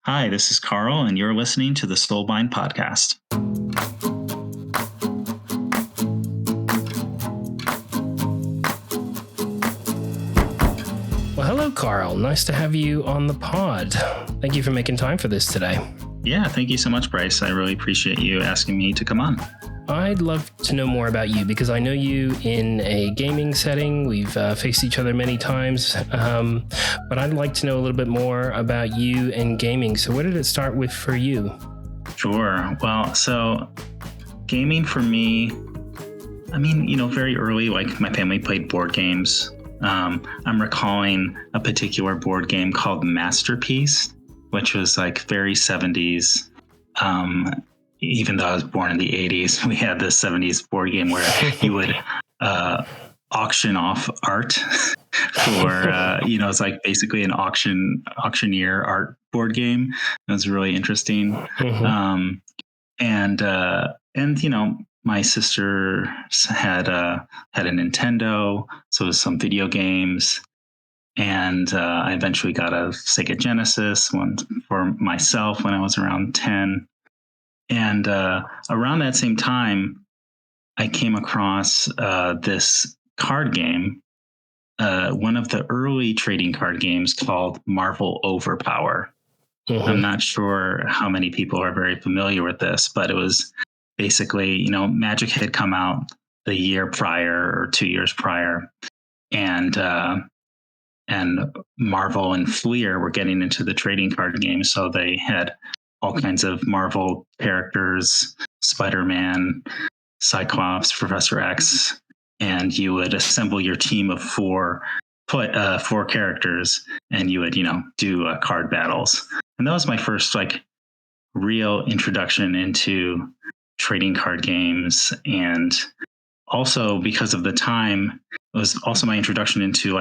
Hi, this is Carl, and you're listening to the Soulbind podcast. Well, hello, Carl. Nice to have you on the pod. Thank you for making time for this today. Yeah, thank you so much, Bryce. I really appreciate you asking me to come on. I'd love to know more about you because I know you in a gaming setting. We've faced each other many times, but I'd like to know a little bit more about you and gaming. So where did it start with for you? Sure. Well, so gaming for me, very early, like my family played board games. I'm recalling a particular board game called Masterpiece, which was like very 70s. Even though I was born in the 80s, we had this 70s board game where you would auction off art for, it's like basically an auctioneer art board game. It was really interesting. Mm-hmm. My sister had a Nintendo, so it was some video games. And I eventually got a Sega Genesis, one for myself when I was around 10. And around that same time, I came across this card game, one of the early trading card games called Marvel Overpower. Mm-hmm. I'm not sure how many people are very familiar with this, but it was basically, Magic had come out the year prior or 2 years prior. And Marvel and Fleer were getting into the trading card game. So they had all kinds of Marvel characters, Spider-Man, Cyclops, Professor X, and you would assemble your team of four characters, and you would, do card battles. And that was my first real introduction into trading card games. And also because of the time, it was also my introduction into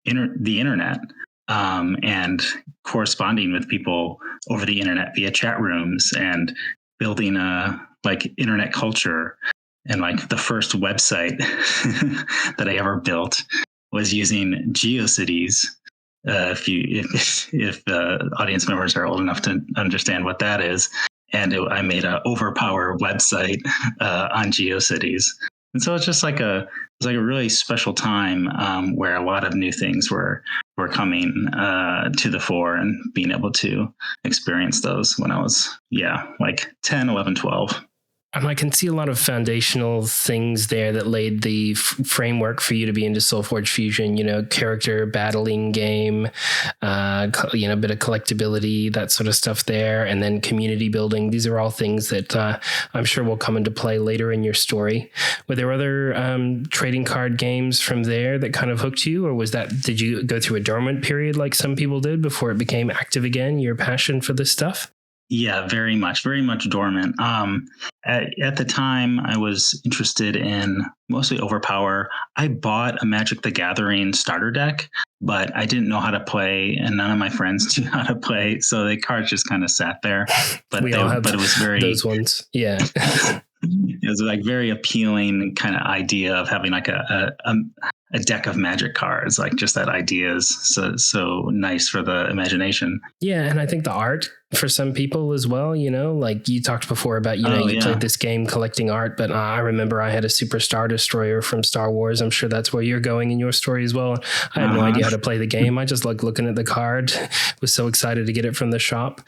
the internet. And corresponding with people over the internet via chat rooms and building a internet culture. And the first website that I ever built was using GeoCities. If audience members are old enough to understand what that is, and I made an Overpower website on GeoCities. And so it's just a really special time where a lot of new things were coming to the fore, and being able to experience those when I was 10, 11, 12. And I can see a lot of foundational things there that laid the framework for you to be into SolForge Fusion, character battling game, a bit of collectability, that sort of stuff there. And then community building. These are all things that I'm sure will come into play later in your story. Were there other trading card games from there that kind of hooked you? Or did you go through a dormant period like some people did before it became active again, your passion for this stuff? Yeah, very much dormant. At the time, I was interested in mostly Overpower. I bought a Magic the Gathering starter deck, but I didn't know how to play, and none of my friends knew how to play, so the cards just kind of sat there. But it was very those ones, yeah. It was very appealing kind of idea of having a deck of Magic cards. Just that idea is so nice for the imagination. Yeah, and I think the art for some people as well, you talked before about, you played this game collecting art, but I remember I had a Super Star Destroyer from Star Wars. I'm sure that's where you're going in your story as well. I had no idea how to play the game. I just looking at the card, was so excited to get it from the shop.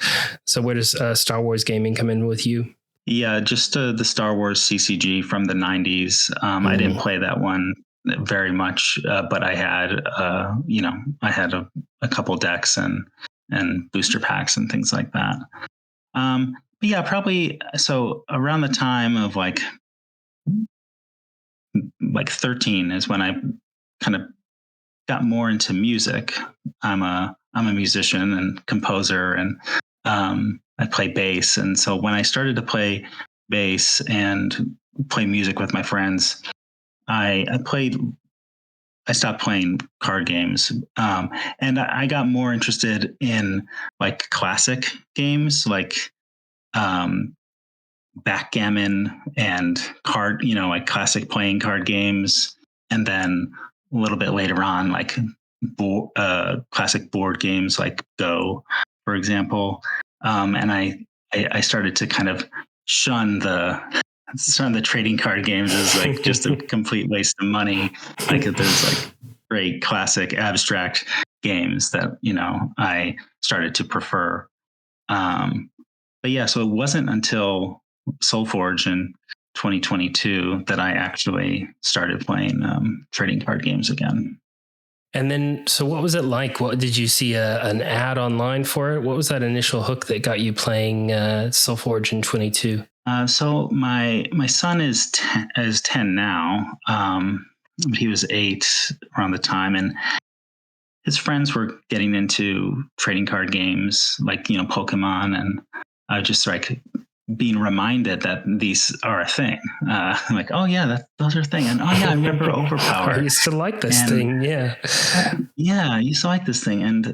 So where does Star Wars gaming come in with you? Yeah, just the Star Wars CCG from the 90s. I didn't play that one very much, but I had, I had a couple decks and booster packs and things like that. But yeah, probably. So around the time of 13 is when I kind of got more into music. I'm a musician and composer, and I play bass. And so when I started to play bass and play music with my friends, I stopped playing card games. And I got more interested in classic games, backgammon and classic playing card games. And then a little bit later on, classic board games like Go, for example. And I started to kind of shun the trading card games as like just a complete waste of money. Like there's like great classic abstract games that, I started to prefer. But yeah, so it wasn't until SolForge in 2022 that I actually started playing trading card games again. And then, so what was it like? What did you see an ad online for it? What was that initial hook that got you playing SolForge in 22? So my son is 10 now. He was 8 around the time, and his friends were getting into trading card games like Pokemon, and I just like being reminded that these are a thing. Like, oh yeah, those are a thing, and oh yeah, I remember Overpower. I used to like this thing. Yeah, I used to like this thing, and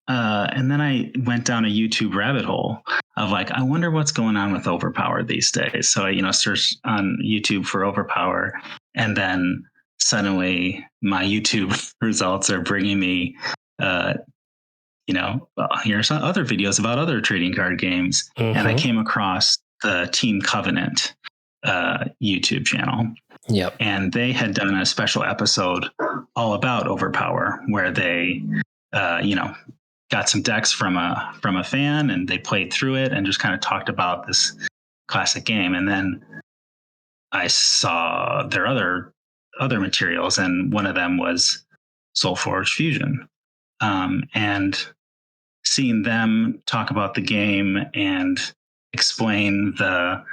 then I went down a YouTube rabbit hole of like, I wonder what's going on with Overpower these days. So I searched on YouTube for Overpower, and then suddenly my YouTube results are bringing me here's other videos about other trading card games. And I came across the Team Covenant YouTube channel. Yep. And they had done a special episode all about Overpower, where they got some decks from a fan, and they played through it and just kind of talked about this classic game. And then I saw their other materials, and one of them was SolForge Fusion. And seeing them talk about the game and explain the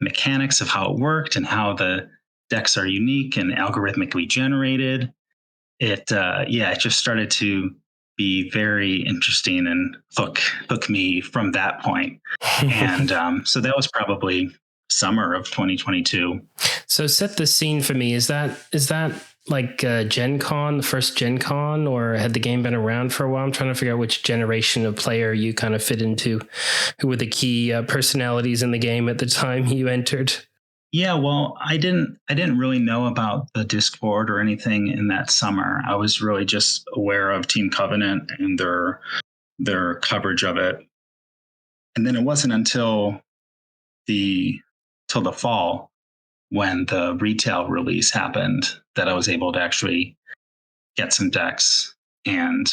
mechanics of how it worked and how the decks are unique and algorithmically generated, it just started to be very interesting and hook me from that point. And so that was probably summer of 2022. So set the scene for me. Is that like Gen Con, the first Gen Con, or had the game been around for a while? I'm trying to figure out which generation of player you kind of fit into. Who were the key personalities in the game at the time you entered? Yeah, well, I didn't really know about the Discord or anything in that summer. I was really just aware of Team Covenant and their coverage of it. And then it wasn't until the fall, when the retail release happened, that I was able to actually get some decks and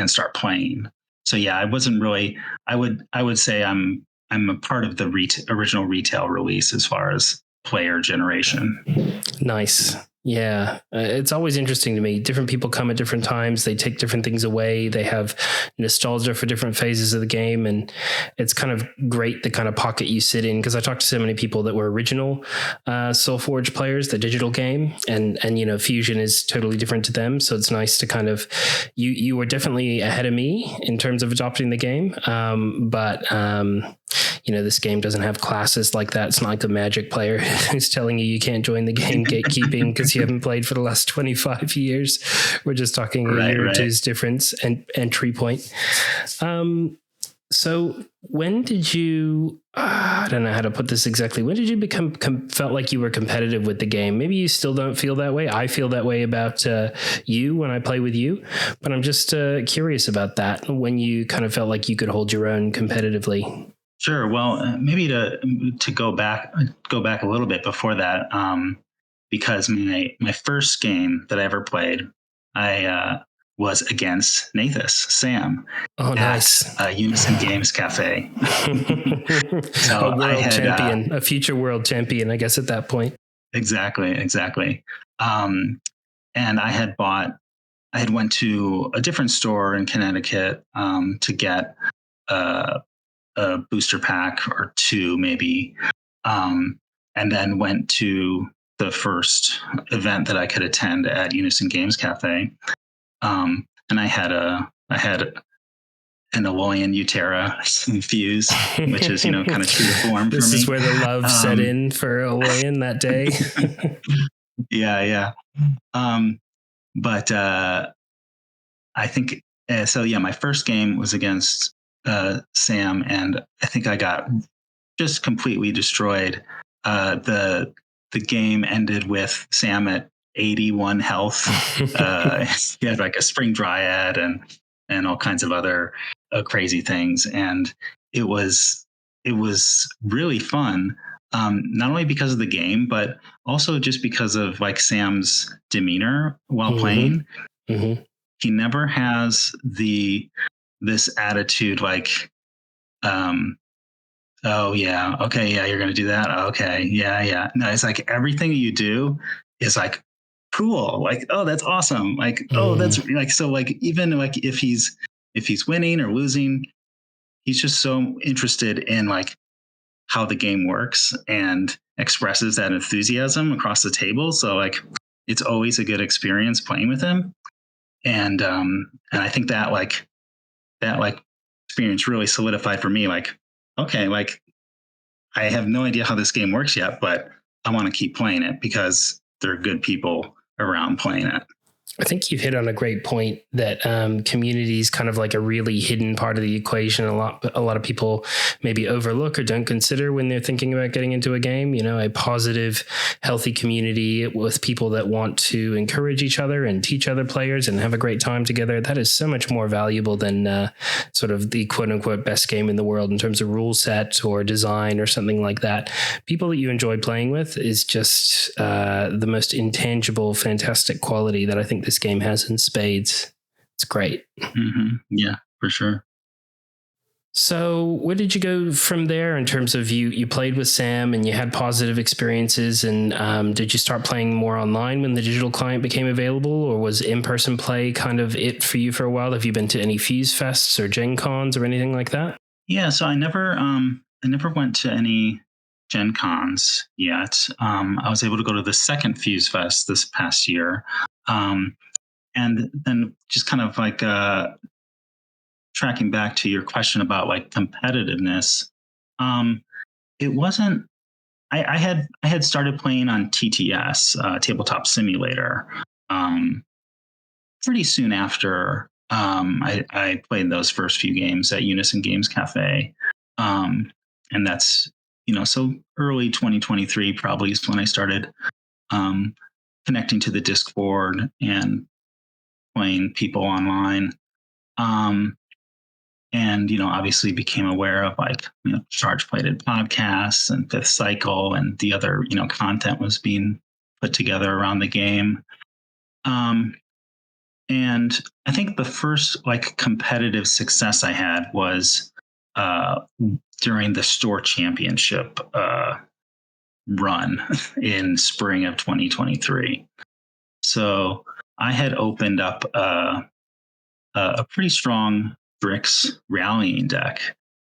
start playing. So yeah, I wasn't really. I would say I'm a part of the original retail release as far as player generation. Nice. Yeah, it's always interesting to me. Different people come at different times. They take different things away. They have nostalgia for different phases of the game. And it's kind of great the kind of pocket you sit in, because I talked to so many people that were original SolForge players, the digital game. And Fusion is totally different to them. So it's nice to kind of, you were definitely ahead of me in terms of adopting the game. But this game doesn't have classes like that. It's not like a Magic player who's telling you can't join the game gatekeeping because you haven't played for the last 25 years. We're just talking a year or two's difference and entry point. So when did you, I don't know how to put this exactly. When did you felt like you were competitive with the game? Maybe you still don't feel that way. I feel that way about you when I play with you, but I'm just curious about that. When you kind of felt like you could hold your own competitively. Sure. Well, maybe to go back a little bit before that, because my first game that I ever played, I was against Nathus, Sam, at Unison Games Cafe. So a world champion, a future world champion, I guess, at that point. Exactly. And I went to a different store in Connecticut to get a booster pack or two, maybe, and then went to the first event that I could attend at Unison Games Cafe. And I had an Alloyin Utera fuse, which is, kind of true to form for me. This is where the love set in for Alloyin that day. Yeah. But I think, so yeah, my first game was against Sam, and I think I got just completely destroyed. The game ended with Sam at 81 health. He had like a Spring Dryad and all kinds of other crazy things, and it was really fun. Not only because of the game, but also just because of like Sam's demeanor while playing. He never has this attitude like, oh yeah, okay, yeah, you're gonna do that. Okay, yeah. No, it's like everything you do is like cool. Like, oh, that's awesome. Like, oh, that's like, so like even like if he's winning or losing, he's just so interested in like how the game works and expresses that enthusiasm across the table. So like it's always a good experience playing with him. And I think that experience really solidified for me, like, okay, like I have no idea how this game works yet, but I want to keep playing it because there are good people around playing it. I think you've hit on a great point that community is kind of like a really hidden part of the equation. A lot of people maybe overlook or don't consider when they're thinking about getting into a game. You know, a positive, healthy community with people that want to encourage each other and teach other players and have a great time together. That is so much more valuable than sort of the quote unquote best game in the world in terms of rule set or design or something like that. People that you enjoy playing with is just the most intangible, fantastic quality that I think this game has in spades. It's great. Yeah, for sure. So where did you go from there in terms of you played with Sam and you had positive experiences, and did you start playing more online when the digital client became available, or was in-person play kind of it for you for a while? Have you been to any Fuse Fests or Gen Cons or anything like that? Yeah, so I never went to any Gen Cons yet. I was able to go to the second Fuse Fest this past year. And then just kind of like tracking back to your question about like competitiveness, it wasn't. I had started playing on TTS, Tabletop Simulator, pretty soon after I played those first few games at Unison Games Cafe, and that's so early 2023 probably is when I started connecting to the Discord and playing people online. And obviously became aware of like Charge Plated podcasts and Fifth Cycle and the other content was being put together around the game. And I think the first like competitive success I had was during the store championship run in spring of 2023. So I had opened up a pretty strong Bricks rallying deck,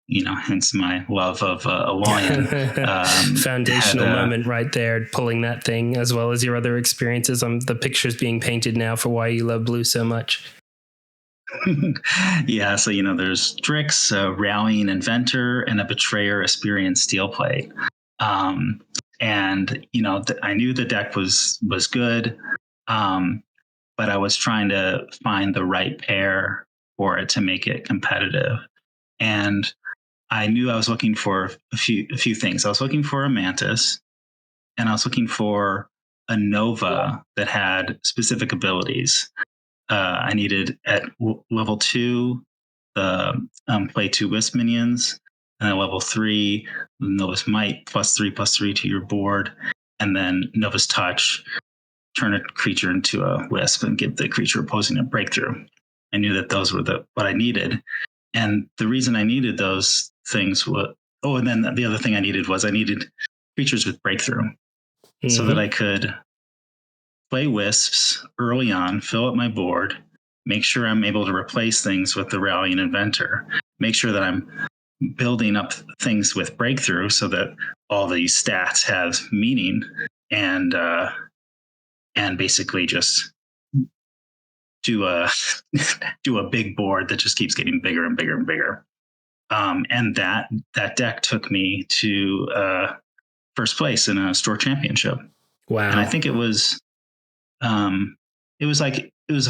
hence my love of Alloyin. Foundational moment right there, pulling that thing, as well as your other experiences. The picture's being painted now for why you love blue so much. Yeah, so there's Drix, a rallying inventor, and a betrayer, Asperian steelplate. And I knew the deck was good, but I was trying to find the right pair for it to make it competitive. And I knew I was looking for a few things. I was looking for a Mantis, and I was looking for a Nova that had specific abilities. I needed at level 2 the play 2 Wisp minions, and at level 3 Nova's Might +3/+3 to your board, and then Nova's Touch, turn a creature into a Wisp and give the creature opposing a breakthrough. I knew that those were what I needed. And the reason I needed those things was, and then the other thing I needed creatures with breakthrough, so that I could play Wisps early on, fill up my board, make sure I'm able to replace things with the Rallying Inventor, make sure that I'm building up things with breakthrough so that all these stats have meaning, and basically just do a big board that just keeps getting bigger and bigger and bigger. And that deck took me to first place in a store championship. Wow! And I think it was the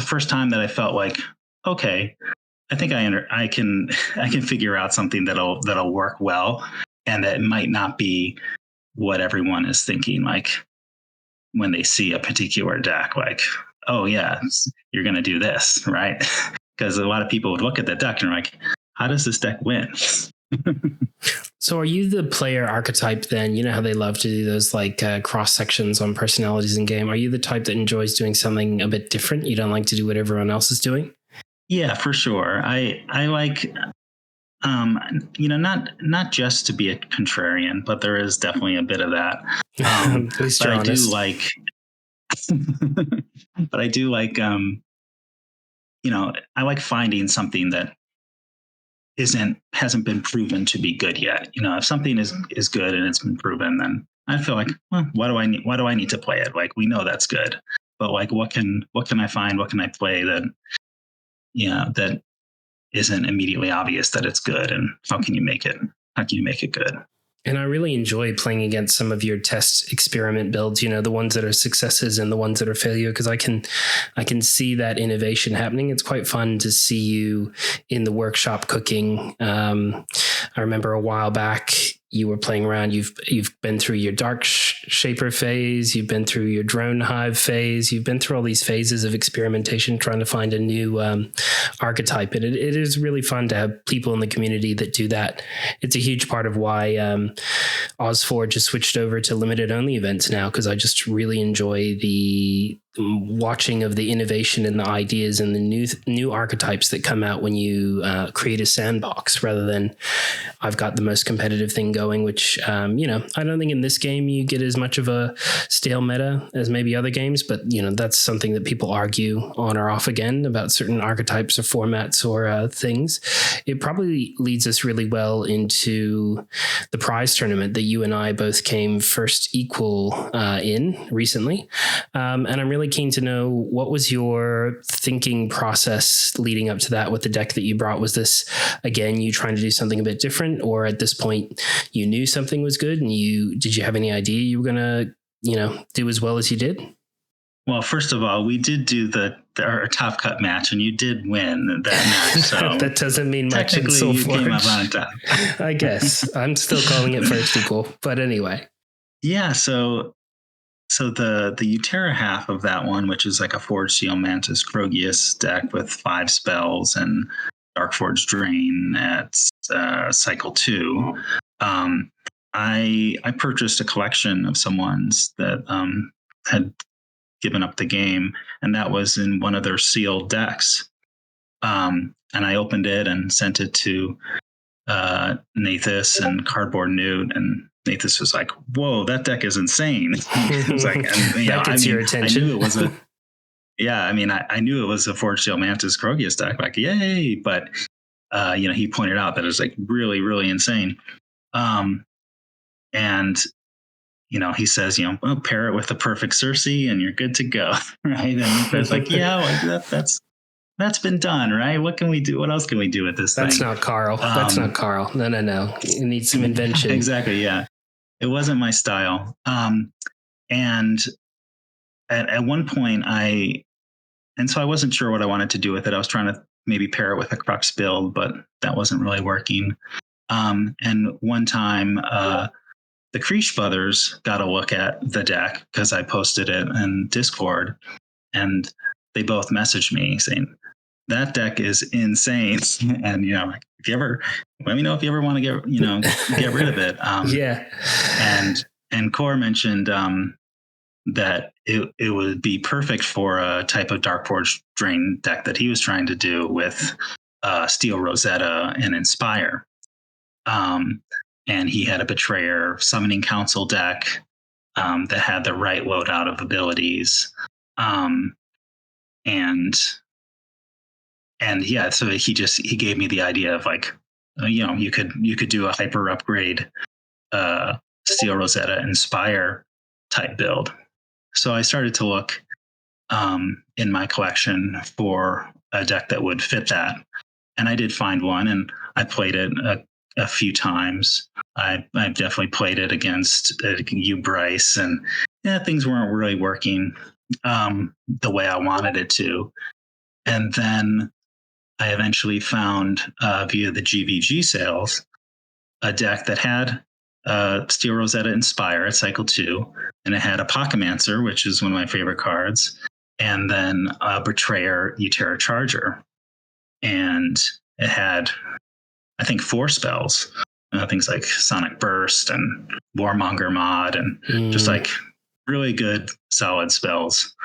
first time that I felt like, okay, I think I can figure out something that'll work well, and that might not be what everyone is thinking. Like when they see a particular deck, like, oh yeah, you're going to do this, right? Because a lot of people would look at the deck and like, how does this deck win? So are you the player archetype then? You know how they love to do those like cross sections on personalities in game. Are you the type that enjoys doing something a bit different? You don't like to do what everyone else is doing? Yeah, for sure. I like, not just to be a contrarian, but there is definitely a bit of that. At least But you're I do honest. like, but I do like, I like finding something that hasn't been proven to be good yet. If something is good and it's been proven, then I feel like, well, why do I need to play it? Like, we know that's good, but like, what can I find? What can I play that isn't immediately obvious that it's good, and how can you make it good? And I really enjoy playing against some of your test experiment builds, the ones that are successes and the ones that are failure, because I can see that innovation happening. It's quite fun to see you in the workshop cooking. I remember a while back you were playing around. You've been through your dark shaper phase. You've been through your drone hive phase. You've been through all these phases of experimentation, trying to find a new archetype. And it is really fun to have people in the community that do that. It's a huge part of why SolForge has switched over to limited only events now, because I just really enjoy the watching of the innovation and the ideas and the new archetypes that come out when you create a sandbox, rather than I've got the most competitive thing going, which I don't think in this game you get as much of a stale meta as maybe other games, but that's something that people argue on or off again about certain archetypes or formats or things. It probably leads us really well into the prize tournament that you and I both came first equal in recently, and I'm really keen to know, what was your thinking process leading up to that with the deck that you brought? Was this, again, you trying to do something a bit different, or at this point you knew something was good and did you have any idea you were going to, do as well as you did? Well, first of all, we did do our top cut match, and you did win that match. So that doesn't mean much in technically you came up SolForge. on top. I guess I'm still calling it first equal, but anyway. Yeah. So the Utera half of that one, which is like a Forge Seal Mantis Krogius deck with 5 spells and Darkforge Drain at cycle 2. I purchased a collection of someone's that had given up the game, and that was in one of their sealed decks. And I opened it and sent it to Nathus and Cardboard Newt, and Nathus was like, "Whoa, that deck is insane!" It was like, that gets your attention. I knew it was I knew it was a Forge Seal Mantis Krogius deck. Like, yay! But he pointed out that it was like really, really insane. And he says, well, pair it with the perfect Circe, and you're good to go, right? And it's like, yeah, like that's been done, right? What can we do? What else can we do with this That's thing? not Carl. That's not Carl. No. You need some invention. Exactly. Yeah. It wasn't my style. And at one point so I wasn't sure what I wanted to do with it. I was trying to maybe pair it with a Crux build, but that wasn't really working. And one time, the Creesh brothers got a look at the deck because I posted it in Discord, and they both messaged me saying, that deck is insane. And, if you ever, let me know if you ever want to get rid of it. Yeah. And Core mentioned that it would be perfect for a type of Darkforge Drain deck that he was trying to do with Steel Rosetta and Inspire. And he had a Betrayer Summoning Council deck that had the right loadout of abilities. And yeah, so he gave me the idea of like, you could do a hyper upgrade Steel Rosetta Inspire type build. So I started to look in my collection for a deck that would fit that. And I did find one, and I played it a few times. I've definitely played it against you, Bryce, and things weren't really working the way I wanted it to. And then I eventually found via the GVG sales a deck that had Steel Rosetta Inspire at cycle 2, and it had a Pokemancer, which is one of my favorite cards, and then a Betrayer Utera Charger. And it had I think 4 spells. Things like Sonic Burst and Warmonger Mod, and just like really good, solid spells.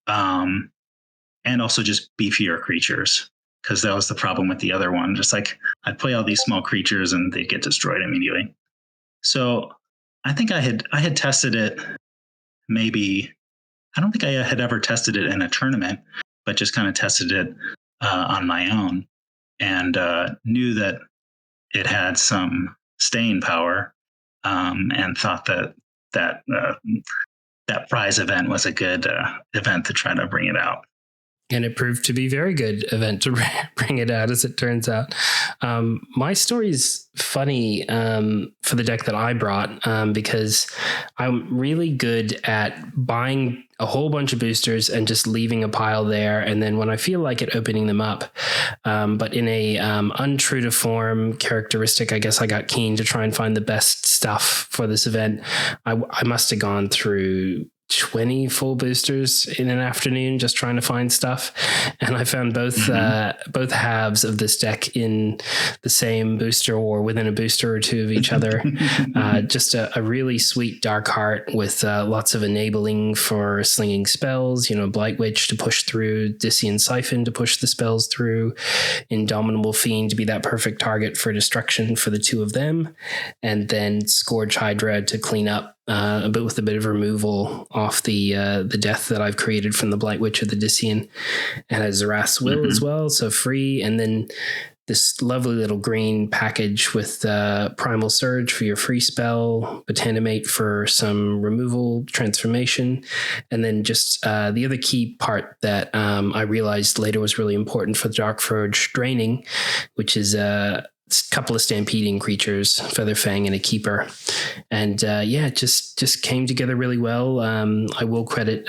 And also just beefier creatures, because that was the problem with the other one. Just like I'd play all these small creatures and they'd get destroyed immediately. So I think I had tested it. Maybe I don't think I had ever tested it in a tournament, but just kind of tested it on my own, and knew that it had some staying power, and thought that that prize event was a good event to try to bring it out. And it proved to be a very good event to bring it out, as it turns out. My story is funny for the deck that I brought, because I'm really good at buying a whole bunch of boosters and just leaving a pile there. And then when I feel like it, opening them up. But in a untrue to form characteristic, I guess I got keen to try and find the best stuff for this event. I must have gone through 20 full boosters in an afternoon just trying to find stuff, and I found both halves of this deck in the same booster or within a booster or two of each other. Just a really sweet Dark Heart with lots of enabling for slinging spells, Blight Witch to push through, Dissian Siphon to push the spells through, Indomitable Fiend to be that perfect target for destruction for the two of them, and then Scourge Hydra to clean up with a bit of removal off the death that I've created from the Blight Witch of the Dissian, and has Zarath's Will as well, so free. And then this lovely little green package with Primal Surge for your free spell, Botanimate for some removal transformation, and then just the other key part that I realized later was really important for Darkforge Draining, which is a couple of stampeding creatures, Featherfang and a Keeper. And it just came together really well. I will credit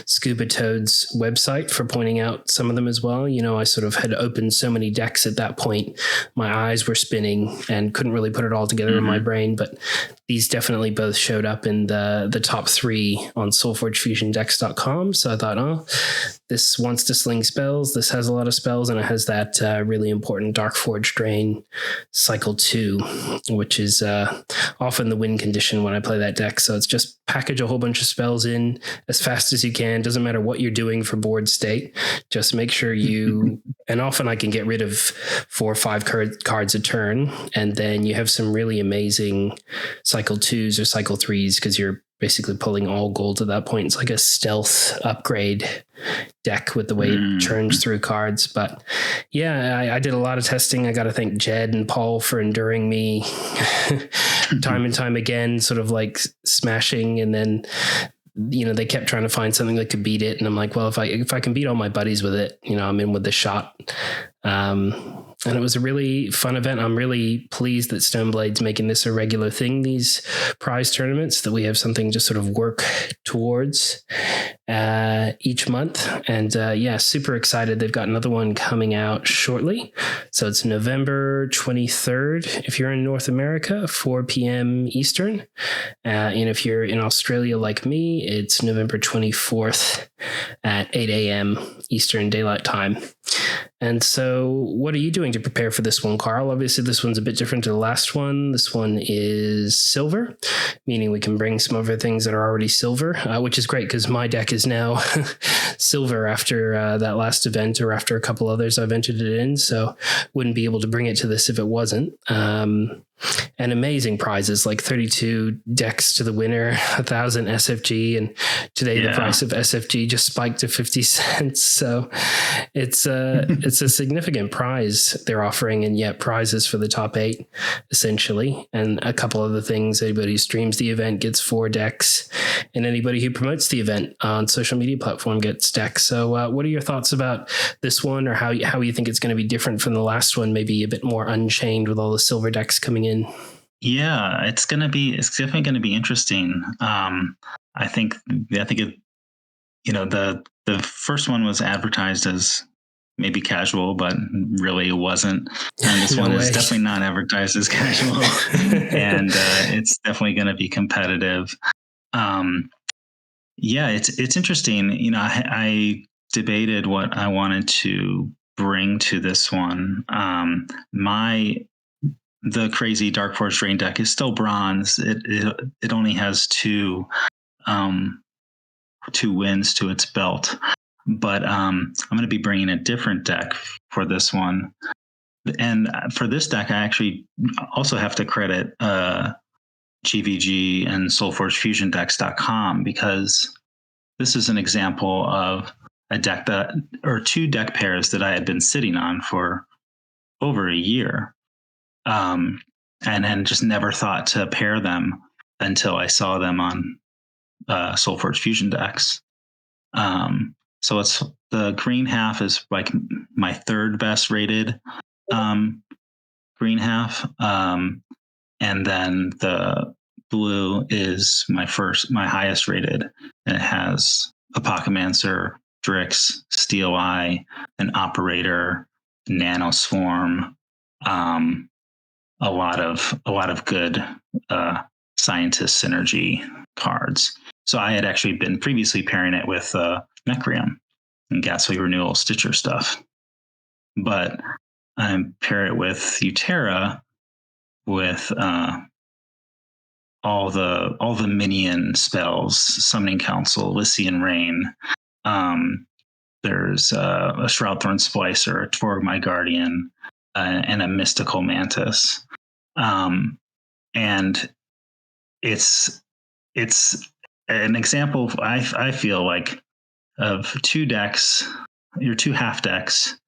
Scuba Toad's website for pointing out some of them as well. I sort of had opened so many decks at that point, my eyes were spinning and couldn't really put it all together in my brain, but these definitely both showed up in the top 3 on SolForgeFusionDecks.com. So I thought, this wants to sling spells, this has a lot of spells, and it has that really important Darkforge Drain cycle 2, which is often the win condition when I play that deck. So it's just package a whole bunch of spells in as fast as you can. Doesn't matter what you're doing for board state. Just make sure you, and often I can get rid of 4 or 5 cards a turn, and then you have some really amazing cycle 2s or cycle 3s, because you're basically pulling all gold at that point. It's like a stealth upgrade deck with the way it churns through cards. But I did a lot of testing. I got to thank Jed and Paul for enduring me time and time again, sort of like smashing, and then they kept trying to find something that could beat it, and I'm like, well, if I can beat all my buddies with it, I'm in with the shot. And it was a really fun event. I'm really pleased that Stoneblade's making this a regular thing, these prize tournaments, that we have something to sort of work towards each month. And super excited. They've got another one coming out shortly. So it's November 23rd if you're in North America, 4 p.m. Eastern. And if you're in Australia like me, it's November 24th at 8 a.m. Eastern Daylight Time. And so what are you doing to prepare for this one, Carl? Obviously, this one's a bit different to the last one. This one is silver, meaning we can bring some other things that are already silver, which is great because my deck is now silver after that last event, or after a couple others I've entered it in. So wouldn't be able to bring it to this if it wasn't. And amazing prizes, like 32 decks to the winner, 1,000 SFG, and today the price of SFG just spiked to 50 cents. So it's a significant prize they're offering, and yet prizes for the top 8 essentially, and a couple other things. Anybody who streams the event gets 4 decks, and anybody who promotes the event on social media platform gets decks. So what are your thoughts about this one, or how you think it's going to be different from the last one? Maybe a bit more unchained with all the silver decks coming in. Yeah, it's definitely going to be interesting. I think it, the first one was advertised as maybe casual, but really it wasn't. And this one is definitely not advertised as casual, and it's definitely going to be competitive. It's interesting. I debated what I wanted to bring to this one. My the crazy Dark Forge Drain deck is still bronze. It only has two wins to its belt, but I'm going to be bringing a different deck for this one. And for this deck, I actually also have to credit GVG and SolForgeFusionDecks.com, because this is an example of a deck or two deck pairs that I had been sitting on for over a year, and then just never thought to pair them until I saw them on SolForge Fusion decks. So it's the green half is like my third best rated green half, and then the blue is my highest rated, and it has Apocalypse, Drix, Steel Eye, an Operator, Nanoswarm, a lot of good scientist synergy cards. So I had actually been previously pairing it with Mecrium and Ghastly Renewal Stitcher stuff, but I pair it with Utera with all the minion spells, Summoning Council, Lycian Rain. There's a Shroudthorn Splicer, a Torg My Guardian, and a Mystical Mantis. And it's an example, I feel like, of two decks, your two half decks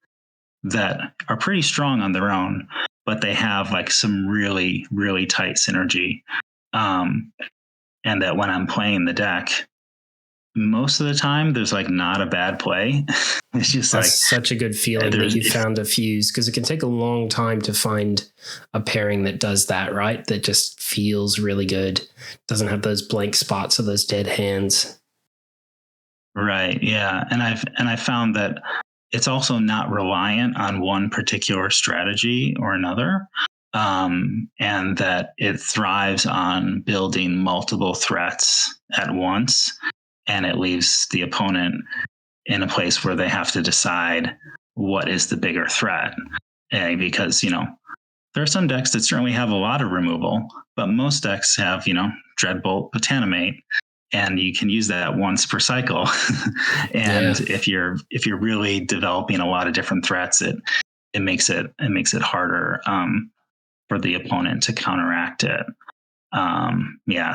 that are pretty strong on their own, but they have like some really, really tight synergy. And that when I'm playing the deck, most of the time there's like not a bad play. It's just That's like such a good feeling that you found a fuse, because it can take a long time to find a pairing that does that, right? That just feels really good. Doesn't have those blank spots or those dead hands. Right. Yeah. And I found that it's also not reliant on one particular strategy or another. And that it thrives on building multiple threats at once, and it leaves the opponent in a place where they have to decide what is the bigger threat. Because, there are some decks that certainly have a lot of removal, but most decks have, Dreadbolt, Botanimate, and you can use that once per cycle. And if you're really developing a lot of different threats, it makes it harder for the opponent to counteract it.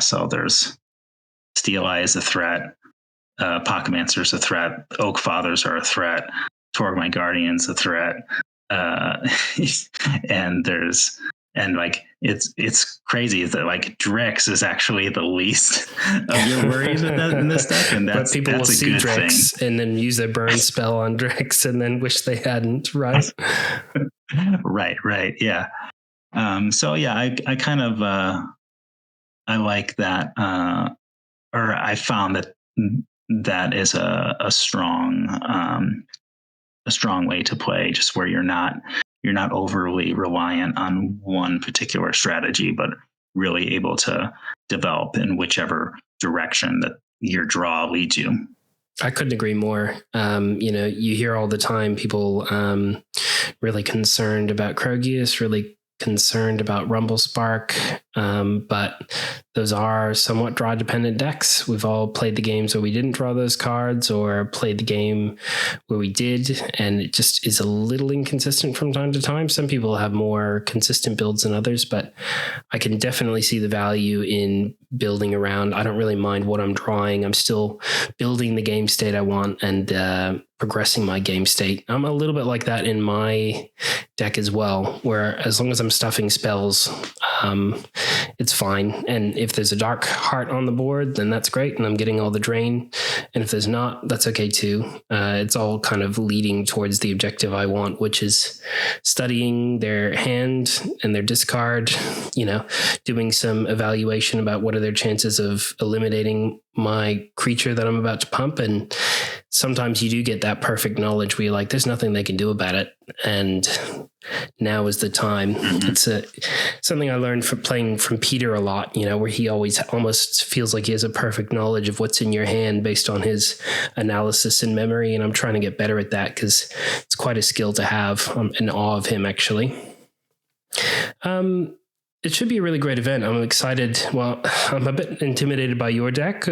So there's Steel Eye is a threat, Pocketmancer is a threat, Oak Fathers are a threat, Torg My Guardian's a threat, and like it's crazy that like Drix is actually the least of your worries in this deck, and that's but people will see Drix thing. And then use their burn spell on Drix and then wish they hadn't, right? right, yeah. So yeah, I kind of I like that, or I found that is a strong way to play, just where you're not overly reliant on one particular strategy, but really able to develop in whichever direction that your draw leads you. I couldn't agree more. You hear all the time people really concerned about Krogius, really concerned about Rumblespark, but those are somewhat draw dependent decks. We've all played the games where we didn't draw those cards, or played the game where we did, and it just is a little inconsistent from time to time. Some people have more consistent builds than others, but I can definitely see the value in building around. I don't really mind what I'm drawing. I'm still building the game state I want and progressing my game state. I'm a little bit like that in my deck as well, where as long as I'm stuffing spells, it's fine. And if there's a Dark Heart on the board, then that's great, and I'm getting all the drain. And if there's not, that's okay too. It's all kind of leading towards the objective I want, which is studying their hand and their discard, doing some evaluation about what are their chances of eliminating my creature that I'm about to pump. And sometimes you do get that perfect knowledge where you're like, there's nothing they can do about it, and now is the time. Mm-hmm. It's something I learned from playing from Peter a lot, where he always almost feels like he has a perfect knowledge of what's in your hand based on his analysis and memory. And I'm trying to get better at that, because it's quite a skill to have. I'm in awe of him, actually. It should be a really great event. I'm excited. Well, I'm a bit intimidated by your deck,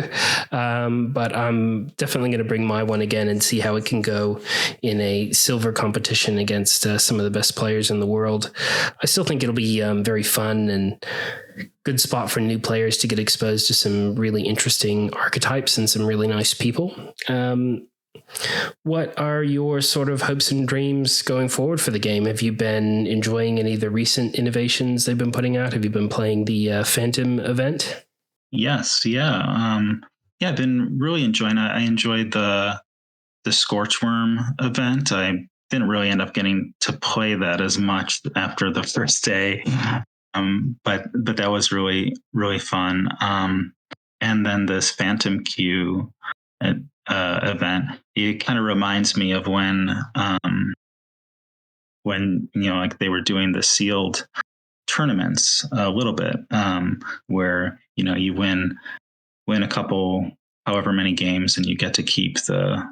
but I'm definitely going to bring my one again and see how it can go in a silver competition against some of the best players in the world. I still think it'll be very fun and good spot for new players to get exposed to some really interesting archetypes and some really nice people. What are your sort of hopes and dreams going forward for the game? Have you been enjoying any of the recent innovations they've been putting out? Have you been playing the Phantom event? Yes, yeah. I've been really enjoying it. I enjoyed the Scorchworm event. I didn't really end up getting to play that as much after the first day. But that was really, really fun. And then this Phantom Q event, it kind of reminds me of when like they were doing the sealed tournaments a little bit, where you win a couple, however many games, and you get to keep the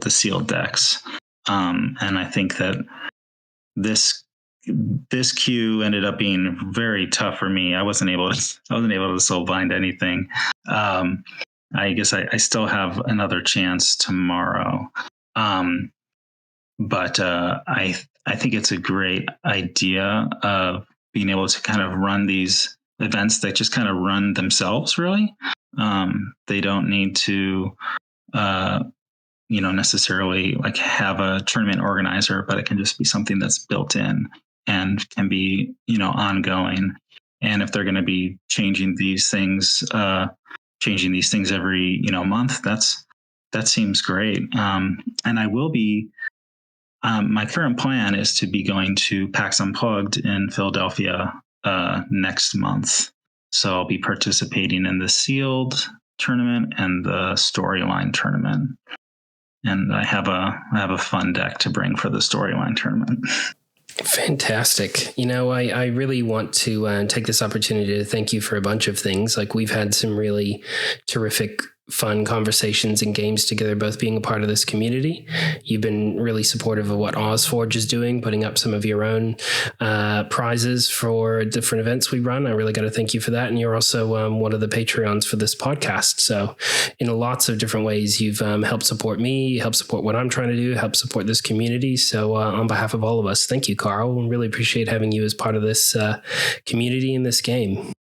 sealed decks. And I think that this queue ended up being very tough for me. I wasn't able to soulbind anything. I guess I still have another chance tomorrow. But I think it's a great idea of being able to kind of run these events that just kind of run themselves, really. They don't need to necessarily like have a tournament organizer, but it can just be something that's built in and can be ongoing. And if they're going to be changing these things every month, that seems great. And I will be. My current plan is to be going to PAX Unplugged in Philadelphia next month. So I'll be participating in the sealed tournament and the storyline tournament. And I have a fun deck to bring for the storyline tournament. Fantastic. I really want to take this opportunity to thank you for a bunch of things. Like, we've had some really terrific, fun conversations and games together, both being a part of this community. You've been really supportive of what SolForge is doing, putting up some of your own prizes for different events we run. I really got to thank you for that. And you're also one of the Patreons for this podcast. So in lots of different ways, you've helped support me, helped support what I'm trying to do, helped support this community. So on behalf of all of us, thank you, Carl. We really appreciate having you as part of this community in this game.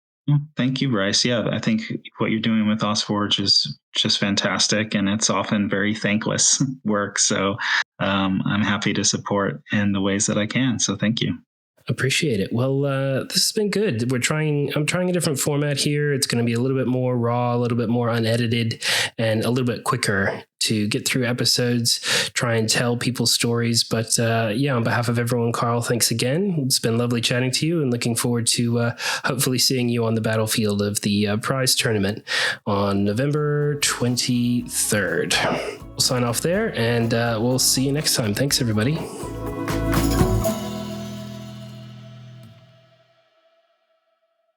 Thank you, Bryce. Yeah, I think what you're doing with SolForge is just fantastic, and it's often very thankless work. So I'm happy to support in the ways that I can. So thank you. Appreciate it. Well, this has been good. I'm trying a different format here. It's going to be a little bit more raw, a little bit more unedited, and a little bit quicker to get through episodes, try and tell people's stories. But on behalf of everyone, Carl, thanks again. It's been lovely chatting to you, and looking forward to hopefully seeing you on the battlefield of the prize tournament on November 23rd. We'll sign off there, and we'll see you next time. Thanks, everybody.